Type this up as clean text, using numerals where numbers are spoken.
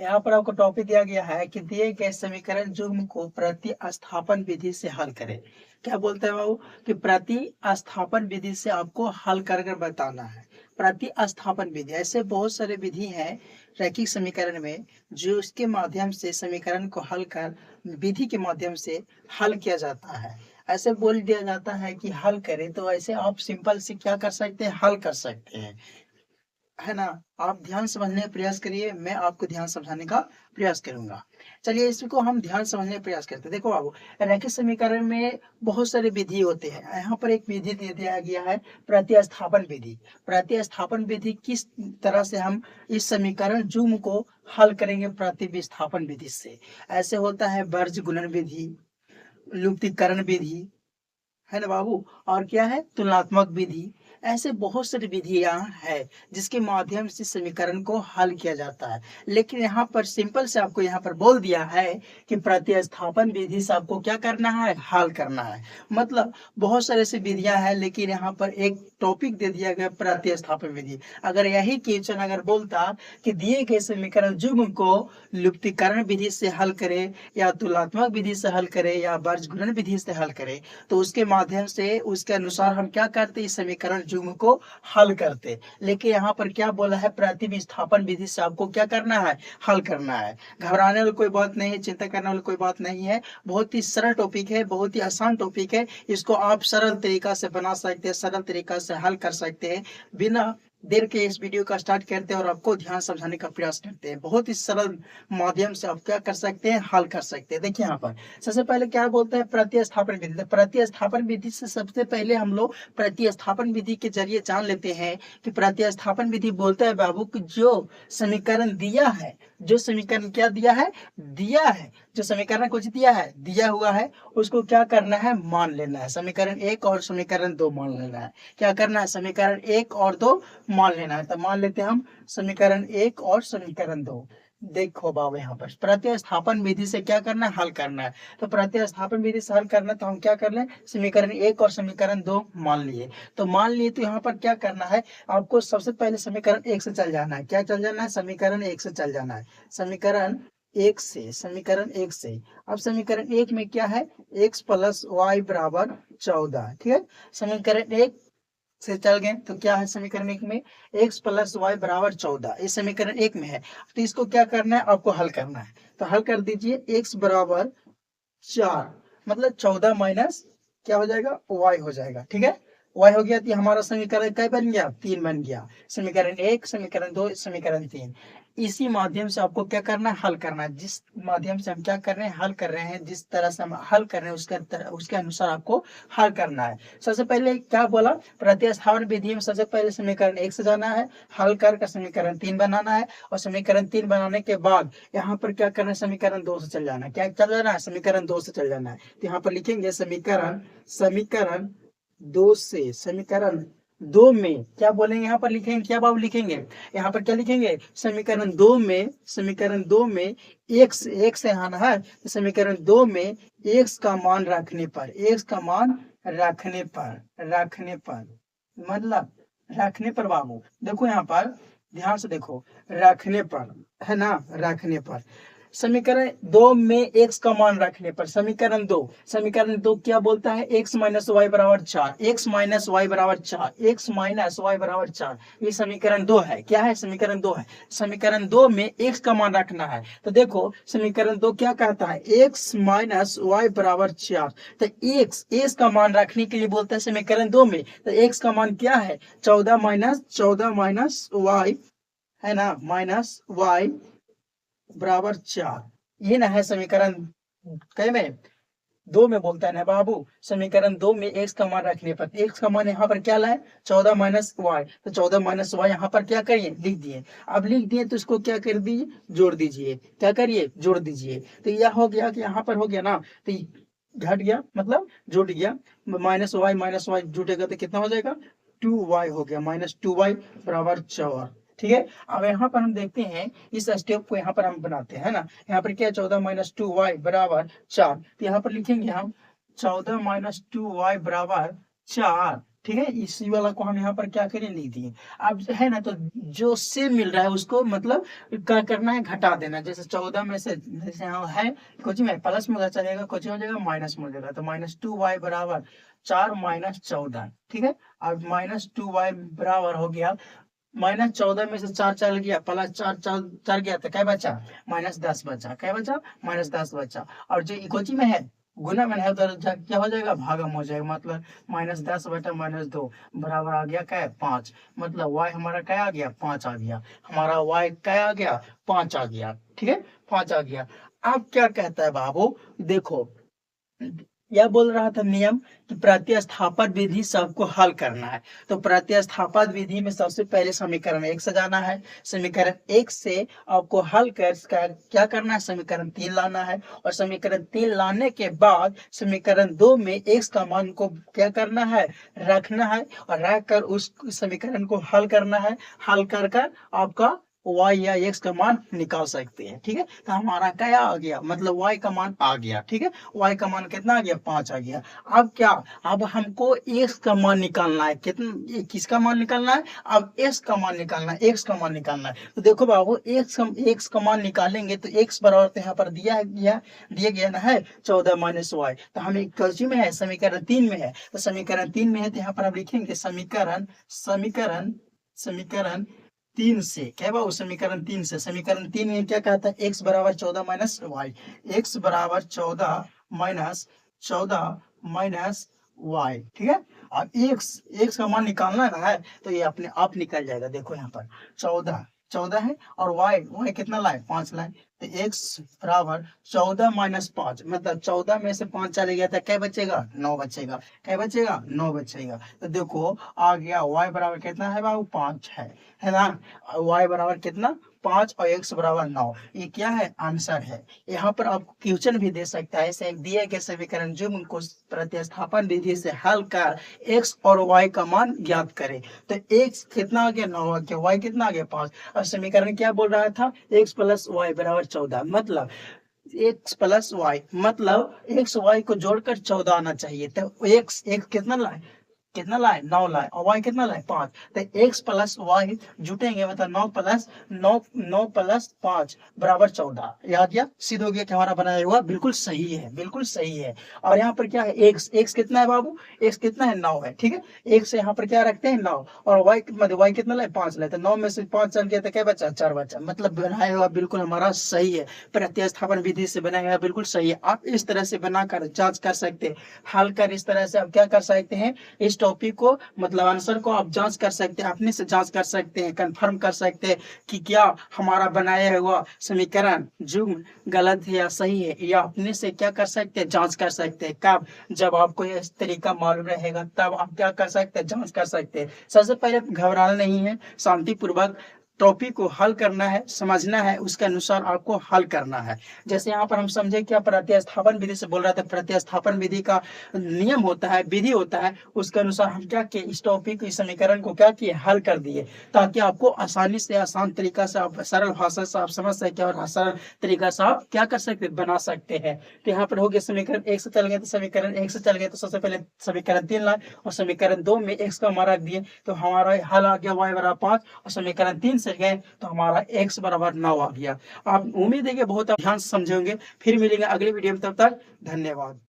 यहाँ पर आपको टॉपिक दिया गया है कि दिए गए समीकरण युग्म को प्रतिस्थापन विधि से हल करें। क्या बोलते हैं बाबू कि प्रतिस्थापन विधि से आपको हल कर कर बताना है। प्रतिस्थापन विधि, ऐसे बहुत सारे विधि हैं रैखिक समीकरण में जो इसके माध्यम से समीकरण को हल कर विधि के माध्यम से हल किया जाता है। ऐसे बोल दिया जाता है कि हल करें, तो ऐसे आप सिंपल से क्या कर सकते हैं, हल कर सकते हैं, है ना। आप ध्यान समझने का प्रयास करिए, मैं आपको ध्यान समझाने का प्रयास करूंगा। चलिए इसको हम ध्यान समझने का प्रयास करते हैं। देखो बाबू, रैखिक समीकरण में बहुत सारे विधि होते हैं। यहाँ पर एक विधि दे दिया गया है, प्रतिस्थापन विधि। प्रतिस्थापन विधि किस तरह से हम इस समीकरण युग्म को हल करेंगे प्रतिस्थापन विधि से। ऐसे होता है वर्ज गुणन विधि, लुप्तीकरण विधि, है ना बाबू, और क्या है तुलनात्मक विधि। ऐसे बहुत सारी विधियां हैं जिसके माध्यम से समीकरण को हल किया जाता है। लेकिन यहाँ पर सिंपल से आपको यहाँ पर बोल दिया है कि प्रतिस्थापन विधि से आपको क्या करना है, हल करना है। मतलब बहुत सारे ऐसी विधियां हैं, लेकिन यहाँ पर एक टॉपिक दे दिया गया प्रतिस्थापन विधि। अगर यही क्वेश्चन अगर बोलता कि दिए गए समीकरण युग्म को लुप्तीकरण विधि से हल करें या तुलनात्मक विधि से हल करें या वर्गीकरण विधि से हल करें, तो उसके माध्यम से उसके अनुसार हम क्या करते, इस समीकरण युग्म को हल करते। लेकिन यहाँ पर क्या बोला है, प्रतिस्थापन विधि से आपको क्या करना है, हल करना है। घबराने वाली कोई बात नहीं है, चिंता करने वाली कोई बात नहीं है। बहुत ही सरल टॉपिक है, बहुत ही आसान टॉपिक है। इसको आप सरल तरीका से बना सकते हैं, सरल तरीका से हल कर सकते हैं। बिना देर के इस वीडियो का स्टार्ट करते हैं और आपको ध्यान समझाने का प्रयास करते हैं। बहुत ही सरल माध्यम से आप क्या कर सकते हैं, हल कर सकते हैं। देखिए यहाँ पर सबसे पहले क्या बोलते हैं, प्रतिस्थापन विधि। तो प्रतिस्थापन विधि से सबसे पहले हम लोग प्रतिस्थापन विधि के जरिए जान लेते हैं कि प्रतिस्थापन विधि बोलता है बाबू कि जो समीकरण दिया है, जो समीकरण क्या दिया है, दिया है, जो समीकरण कुछ दिया है, दिया हुआ है, उसको क्या करना है, मान लेना है। समीकरण 1 और समीकरण 2 मान लेना है। क्या करना है, समीकरण 1 और 2 मान लेना है। तो मान लेते हैं हम समीकरण 1 और समीकरण 2। देखो बाबू, यहाँ पर प्रतिस्थापन विधि से क्या करना है, हल करना है। तो प्रतिस्थापन विधि से हल करना है, तो हम क्या कर लें, समीकरण 1 और समीकरण 2 मान लिए। तो मान लिए, तो यहाँ पर क्या करना है, आपको सबसे पहले समीकरण 1 से चल जाना है। क्या चल जाना है, समीकरण 1 से चल जाना है। समीकरण 1 से, समीकरण 1 से। अब समीकरण 1 में क्या है, x प्लस वाई बराबर 14, ठीक है। समीकरण 1 से चल गए तो क्या है, समीकरण 1 में x प्लस वाई बराबर 14, इस समीकरण 1 में है। तो इसको क्या करना है, आपको हल करना है। तो हल कर दीजिए, x बराबर 4, मतलब 14 माइनस क्या हो जाएगा, y हो जाएगा, ठीक है। y हो गया तो हमारा समीकरण क्या बन गया, 3 बन गया। समीकरण 1, समीकरण 2, समीकरण 3। इसी माध्यम से आपको क्या करना है, हल करना है। जिस माध्यम से हम क्या कर रहे हैं, हल कर रहे हैं, जिस तरह से हम हल कर रहे हैं उसके अनुसार आपको हल करना है। सबसे पहले क्या बोला, प्रतिस्थापन विधि में सबसे पहले समीकरण 1 से जाना है, हल कर समीकरण 3 बनाना है, और समीकरण 3 बनाने के बाद यहाँ पर क्या करना है, समीकरण 2 से चल जाना है। क्या चल जाना है, समीकरण 2 से चल जाना है। तो यहाँ पर लिखेंगे समीकरण समीकरण 2 से, समीकरण 2 में क्या बोलेंगे, यहाँ पर लिखेंगे क्या बाबू, लिखेंगे यहाँ पर क्या लिखेंगे, समीकरण 2 में, समीकरण 2 में एक से आना है। तो समीकरण 2 में x का मान रखने पर, x का मान रखने पर मतलब रखने पर बाबू, देखो यहाँ पर ध्यान से देखो, रखने पर, है ना, रखने पर। समीकरण 2 में x का मान रखने पर, समीकरण 2 क्या बोलता है, x माइनस वाई बराबर 4, x माइनस वाई बराबर 4, x माइनस वाई बराबर 4। ये समीकरण 2 है। क्या है, समीकरण 2 है। समीकरण 2 में x का मान रखना है। तो देखो समीकरण 2 क्या कहता है, x माइनस वाई बराबर 4। तो x का मान रखने के लिए बोलता है समीकरण 2 में। तो x का मान क्या है, 14 माइनस वाई, है ना, माइनस वाई बराबर 4। ये ना है समीकरण कई में, 2 में बोलता है ना बाबू, समीकरण 2 में x का मान रखने पर, x का मान यहाँ पर क्या लाए, 14 माइनस वाई। तो 14 माइनस वाई यहाँ पर क्या करिए, लिख दिए। अब लिख दिए तो इसको क्या कर दीजिए, जोड़ दीजिए। क्या करिए, जोड़ दीजिए। तो यह हो गया कि यहाँ पर हो गया ना, तो घट गया, मतलब जुट गया। माइनस वाई जुटेगा तो कितना हो जाएगा, 2y हो गया, माइनस 2y बराबर 4, ठीक है। अब यहाँ पर हम देखते हैं, इस स्टेप को यहाँ पर हम बनाते हैं ना। यहाँ पर क्या है, 14 माइनस 2y बराबर 4। तो यहाँ पर लिखेंगे हम 14 माइनस 2y बराबर 4। ठीक है, इसी वाला को हम यहाँ पर क्या करें, लिख दिए। अब जो है ना, तो जो से मिल रहा है उसको मतलब क्या करना है, घटा देना। जैसे 14 में से जैसे यहाँ है कुछ में प्लस में चलेगा, कुछ हो जाएगा माइनस में हो जाएगा, तो -2y बराबर 4 - 14। ठीक है, अब -2y बराबर हो गया, -14 में से 4 चल गया, प्लस 4 चल गया, तो क्या बचा, -10 बचा। क्या बचा, -10 बचा। और जो इकोची में है गुना में है, उधर क्या हो जाएगा, भागम हो जाएगा। मतलब -10 बटा -2 बराबर आ गया क्या है, 5। मतलब y हमारा क्या आ गया, 5 आ गया। हमारा y क्या आ गया, 5 आ गया। ठीक है, 5 आ गया। अब क्या कहता है बाबू, देखो यह बोल रहा था नियम कि प्रतिस्थापन विधि सबको हल करना है। तो प्रतिस्थापन विधि में सबसे पहले समीकरण 1 से जाना है। समीकरण 1 से आपको हल कर क्या करना है, समीकरण 3 लाना है। और समीकरण 3 लाने के बाद समीकरण 2 में x का मान को क्या करना है, रखना है। और रख कर उस समीकरण को हल करना है। हल कर कर आपका y या x का मान निकाल सकते हैं। ठीक है, तो हमारा क्या आ गया, मतलब y का मान आ गया। ठीक है, y का मान कितना आ गया, 5 आ गया। अब क्या, अब हमको x का मान निकालना है। कितना, किसका मान निकालना है, अब x का मान निकालना है, x का मान निकालना है। तो देखो बाबू, x का मान निकालेंगे तो x बराबर तो यहाँ पर दिया गया ना है 14 - y। तो हमें कौची में है, समीकरण 3 में है। तो समीकरण 3 में है, तो यहाँ पर हम लिखेंगे समीकरण समीकरण समीकरण 3 से। क्या बाबू, समीकरण 3 से। समीकरण 3 में क्या कहता है, x बराबर 14 - y। x बराबर 14 - 14 y। ठीक है, अब x का मान निकालना है, तो ये अपने आप निकल जाएगा। देखो यहाँ पर 14 है, और y कितना लाए, 5 लाए। तो x बराबर 14 - 5, मतलब 14 में से 5 चले गया, तो क्या बचेगा, 9 बचेगा। क्या बचेगा, 9 बचेगा। तो देखो आ गया, y बराबर कितना है बाबू, 5 है ना। y बराबर कितना, 5, और x बराबर 9। ये क्या है, आंसर है। यहाँ पर आपको क्वेश्चन भी दे सकता है, ऐसे एक दिए गए समीकरण जो उनको प्रतिस्थापन विधि से हल कर x और y का मान ज्ञात करें। तो x कितना आ गया, 9 आ गया, y कितना आ गया, 5। और समीकरण क्या बोल रहा था, x + y बराबर 14। मतलब x + y, मतलब x y को जोड़कर 14 आना चाहिए। तो x कितना लाए, 9 लाए, और y कितना लाए, 5। तो x + y जुटेंगे, मतलब 9 + 5 बराबर 14। याद गया, सिद्ध हो गया कि हमारा बनाया हुआ बिल्कुल सही है, बिल्कुल सही है। और यहाँ पर क्या है, x कितना है बाबू, x कितना है, 9 है। ठीक है, x यहाँ पर क्या रखते हैं, 9, और y मतलब y कितना लाए, 5 लाए। तो 9 में से 5 चल गया, तो क्या बचा, 4 बचा। मतलब बनाया हुआ बिल्कुल हमारा सही है, प्रतिस्थापन विधि से बनाया हुआ बिल्कुल सही है। आप इस तरह से बनाकर जांच कर सकते हैं, हल कर इस तरह से आप क्या कर सकते हैं, इस टॉपिक को मतलब आंसर को आप जांच कर सकते हैं, अपने से जांच कर सकते हैं, कंफर्म कर सकते हैं कि क्या हमारा बनाया हुआ समीकरण जो गलत है या सही है, या अपने से क्या कर सकते हैं, जांच कर सकते हैं। कब, जब आपको इस तरीका मालूम रहेगा तब आप क्या कर सकते हैं, जांच कर सकते हैं। सबसे पहले घबराना नहीं है, शांतिपूर्वक टॉपिक को हल करना है, समझना है, उसके अनुसार आपको हल करना है। जैसे यहाँ पर हम समझे क्या, प्रतिस्थापन विधि से बोल रहा था। प्रतिस्थापन विधि का नियम होता है, विधि होता है, उसके अनुसार हम क्या किए, इस टॉपिक, इस समीकरण को क्या किए, हल कर दिए, ताकि आपको आसानी से, आसान तरीका से, आप सरल भाषा से आप समझ सके, और सरल तरीका से आप क्या कर सकते, बना सकते हैं। तो यहाँ पर हो गया समीकरण 1 से चल गए, तो समीकरण 1 से चल गए, तो सबसे पहले समीकरण 3 लाए, और समीकरण 2 में x का मान रख दिए, तो हमारा हल आ गया y बराबर 5। और समीकरण 3 से गए तो हमारा x बराबर 9 आ गया। आप उम्मीद है कि बहुत ध्यान से समझेंगे। फिर मिलेंगे अगली वीडियो में, तब तक धन्यवाद।